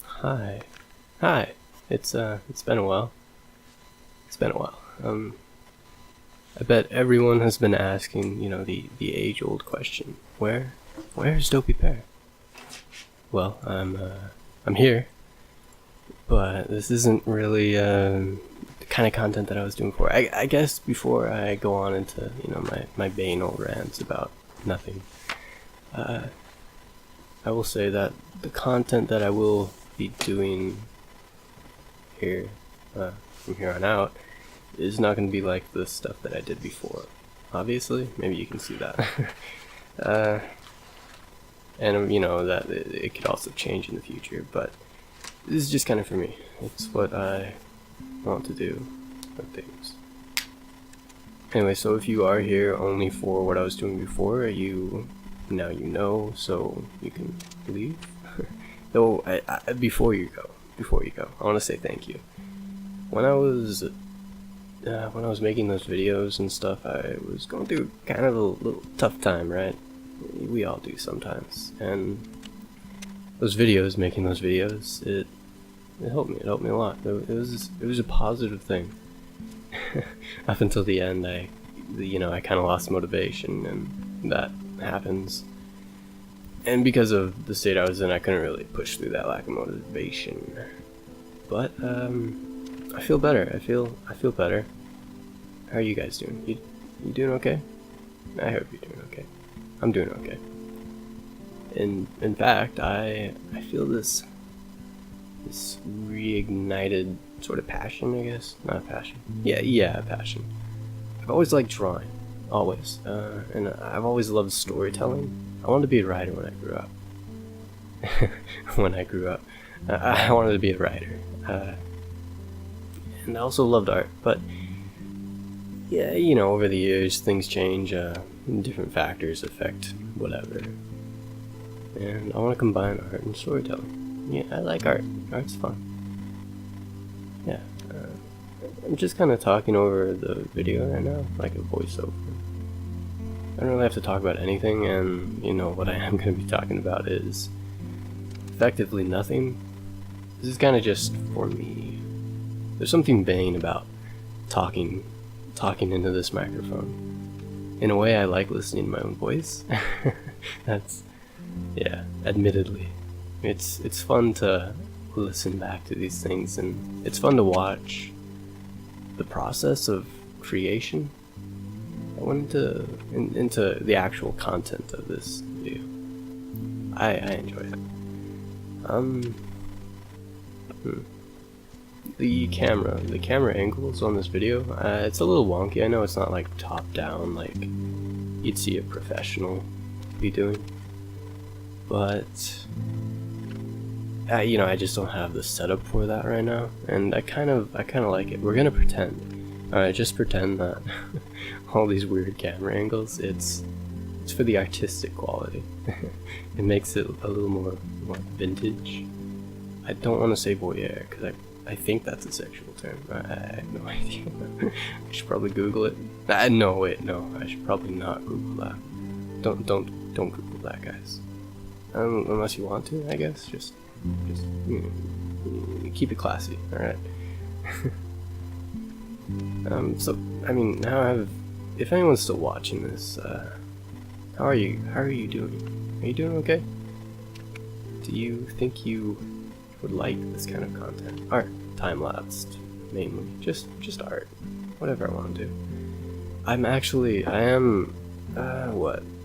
Hi. Hi. It's been a while. It's been a while. I bet everyone has been asking, the age-old question. Where's Dopey Pear? Well, I'm here, but this isn't really, the kind of content that I was doing before. I guess before I go on into, my banal rants about nothing, I will say that the content that I will be doing here, from here on out, is not going to be like the stuff that I did before. Obviously, maybe you can see that. And that it could also change in the future, but this is just kind of for me. It's what I want to do with things. Anyway, so if you are here only for what I was doing before, now you know, so you can leave. Though, before you go, I want to say thank you. When I was making those videos and stuff, I was going through kind of a little tough time, right? We all do sometimes. And making those videos, it helped me. It helped me a lot. It was a positive thing. Up until the end, I kind of lost motivation, and that happens. And because of the state I was in, I couldn't really push through that lack of motivation. But I feel better. I feel better. How are you guys doing? You doing okay? I hope you're doing okay. I'm doing okay. In fact, I feel this reignited sort of passion, I guess. Not a passion. Yeah, a passion. I've always liked drawing. Always. And I've always loved storytelling. I wanted to be a writer when I grew up. I wanted to be a writer. And I also loved art, but yeah, over the years things change, different factors affect whatever. And I want to combine art and storytelling. Yeah, I like art. Art's fun. Yeah. I'm just kind of talking over the video right now, like a voiceover. I don't really have to talk about anything, and what I am going to be talking about is effectively nothing. This is kind of just for me. There's something vain about talking into this microphone. In a way, I like listening to my own voice. Admittedly. It's fun to listen back to these things, and it's fun to watch the process of creation. I went into the actual content of this video. I enjoy it. The camera angles on this video, it's a little wonky. I know it's not like top down like you'd see a professional be doing, but I just don't have the setup for that right now, and I kind of like it. We're gonna pretend. Alright, just pretend that all these weird camera angles, it's for the artistic quality. It makes it a little more vintage. I don't want to say voyeur, because I think that's a sexual term. I have no idea. I should probably Google it. No, I should probably not Google that. Don't Google that, guys. Unless you want to, I guess. Just keep it classy, alright? So, now if anyone's still watching this, how are you doing? Are you doing okay? Do you think you would like this kind of content? Art, time-lapsed, mainly. Just art. Whatever I want to do. I am,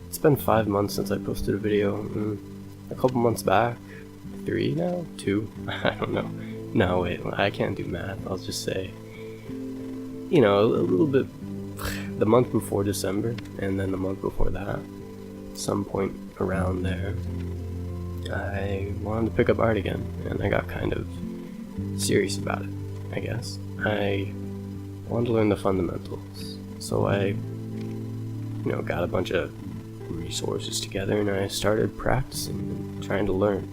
It's been 5 months since I posted a video. A couple months back. 3 now? 2? I don't know. No, wait, I can't do math. I'll just say, a little bit the month before December, and then the month before that, some point around there, I wanted to pick up art again, and I got kind of serious about it, I guess. I wanted to learn the fundamentals, so I, got a bunch of resources together, and I started practicing and trying to learn.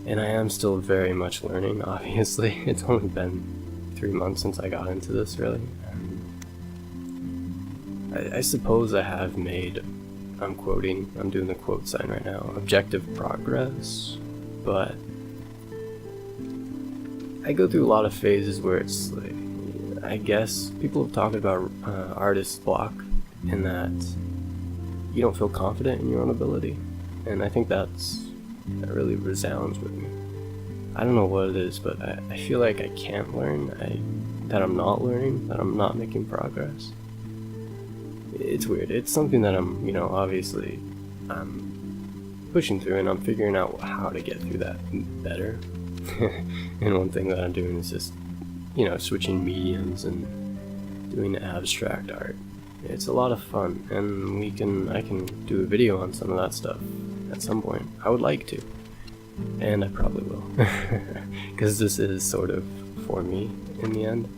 And I am still very much learning, obviously. It's only been 3 months since I got into this, really. I suppose I have made, I'm doing the quote sign right now, objective progress. but I go through a lot of phases where it's like, I guess people have talked about artist's block, in that you don't feel confident in your own ability, and I think that really resounds with me. I don't know what it is, but I feel like I can't learn, that I'm not learning, that I'm not making progress. It's weird. It's something that I'm, obviously I'm pushing through, and I'm figuring out how to get through that better. And one thing that I'm doing is just, switching mediums and doing abstract art. It's a lot of fun, and I can do a video on some of that stuff at some point. I would like to, and I probably will, because this is sort of for me in the end.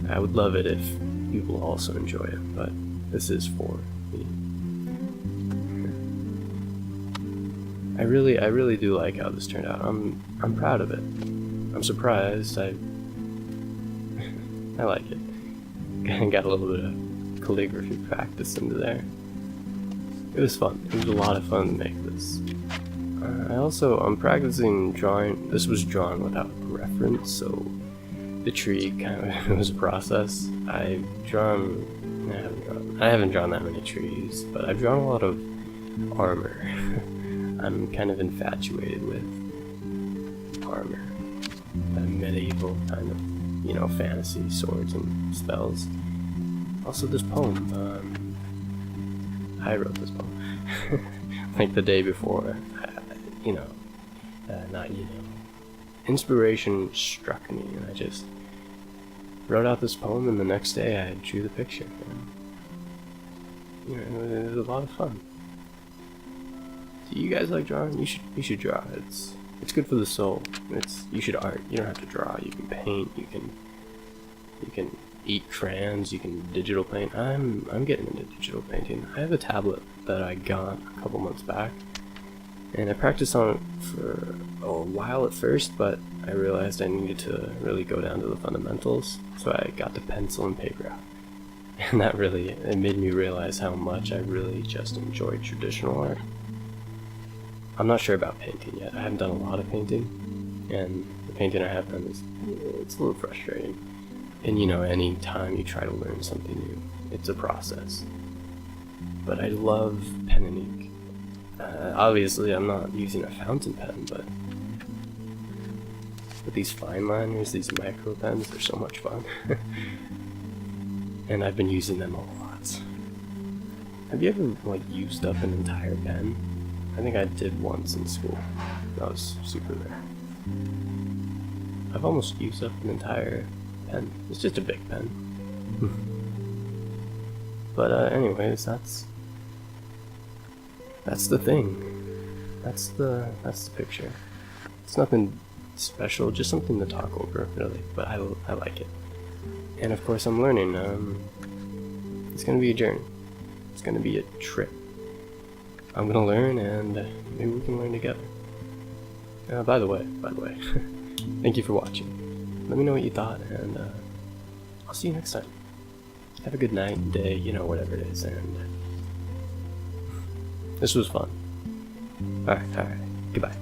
I would love it if people also enjoy it, but this is for me. I really do like how this turned out. I'm proud of it. I'm surprised. I like it. Got a little bit of calligraphy practice into there. It was fun. It was a lot of fun to make this. I'm practicing drawing. This was drawn without reference, so the tree kind of was a process. I haven't drawn that many trees, but I've drawn a lot of armor. I'm kind of infatuated with armor, medieval kind of, fantasy, swords and spells. Also, this poem, I wrote this poem, like the day before, inspiration struck me, and I just wrote out this poem, and the next day I drew the picture, and, it was a lot of fun. Do you guys like drawing? You should draw. It's good for the soul. You should art. You don't have to draw. You can paint. You can eat crayons. You can digital paint. I'm getting into digital painting. I have a tablet that I got a couple months back, and I practiced on it for a while at first, but I realized I needed to really go down to the fundamentals, so I got the pencil and paper out. And it made me realize how much I really just enjoy traditional art. I'm not sure about painting yet. I haven't done a lot of painting, and the painting I have done it's a little frustrating. And any time you try to learn something new, it's a process. But I love pen and ink. Obviously, I'm not using a fountain pen, but these fine liners, these micro pens, they're so much fun. And I've been using them a lot. Have you ever used up an entire pen? I think I did once in school. That was super rare. I've almost used up an entire pen. It's just a big pen. But anyways, that's the thing. That's the picture. It's nothing special, just something to talk over, really. But I like it. And of course, I'm learning. It's gonna be a journey. It's gonna be a trip. I'm gonna learn, and maybe we can learn together. By the way, thank you for watching. Let me know what you thought, and I'll see you next time. Have a good night, day, whatever it is, and this was fun. Alright, goodbye.